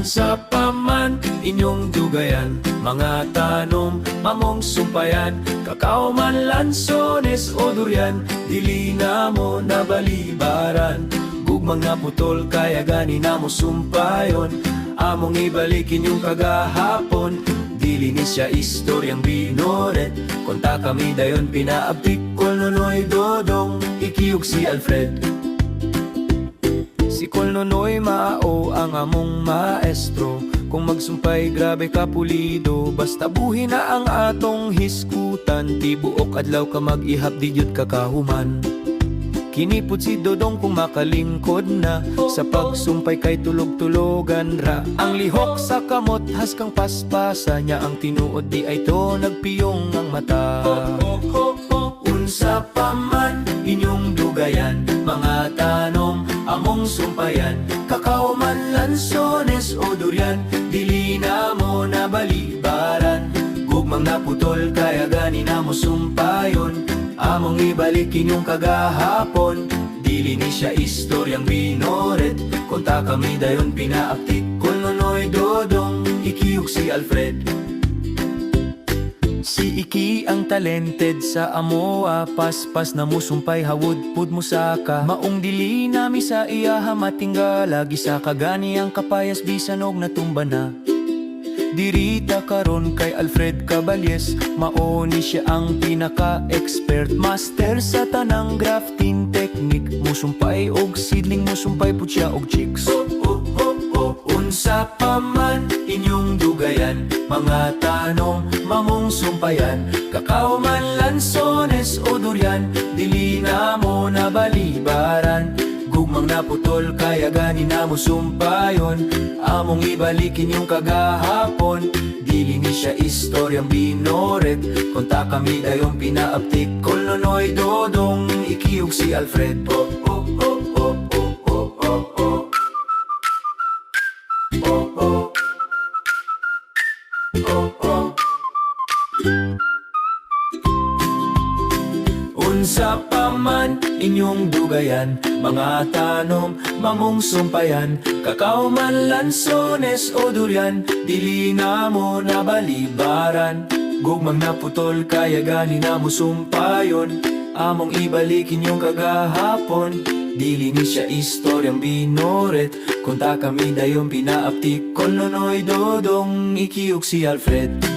Unsa pa man inyong dugayan, mga tanom, mamong sumpayan, kakao man lansones o durian, dili na mo nabalibaran. Gugmang na putol kaya gani na mo sumpayon, among ibalikin yung kagahapon. Dili ni siya istoryang binoret, konta kami dayon pinaabtik. Kol Nonoy Dodong, ikiyog si Alfred. Si Kol Nonoy Mao ang among maestro, kung magsumpay grabe ka pulido. Basta buhi na ang atong hiskutan, tibuok adlaw ka mag-ihap di jud kakahuman. Kinipod si Dodong kung makalingkod na, sa pagsumpay kay tulog-tulogan ra. Ang lihok sa kamot haskang paspasa niya, ang tinuod di ay to nagpiyong ang mata. Unsa pa man inyong dugayan, mga tanom, among sumpayan, kakao man lansones o durian, dili na mo nabalibaran. Gugmang naputol kaya gani na mo sumpayon, among ibalikin yung kagahapon. Dili ni siya istoryang binoret, konta kami dayon pinaaktik. Kol Nonoy Dodong, ikiyog si Alfred. Si Iki ang talented sa amoa, paspas na musumpay hawod pud musaka. Maong dili nami sa iyaha matingga, lagi sa kagani ang kapayas bisan og natumba na. Dirita karon kay Alfred Cabales, maoni siya ang pinaka-expert, master sa tanang grafting technique. Musumpay og seedling, musumpay pud siya og chicks. Unsa pa man inyong dugayan, mga tanom, mamong sumpayan, kakao man lansones o durian, dili na mo nabalibaran. Gugmang naputol kaya gani na mo sumpayon, among ibalikin yung kagahapon. Dili ni siya istoryang binoret, konta kami dayon pinaabtik. Kol Nonoy Dodong, ikiyog si Alfred. Unsa pa man inyong dugayan, mga tanom, mamong sumpayan, kakao man lansones o durian, dili na mo nabalibaran. Gugmang naputol kaya gani na mo sumpayon, among ibalikin yung kagahapon. Dili ni siya istoryang binoret, konta kami dayon pinaabtik. Kol Nonoy Dodong, ikiyog si Alfred.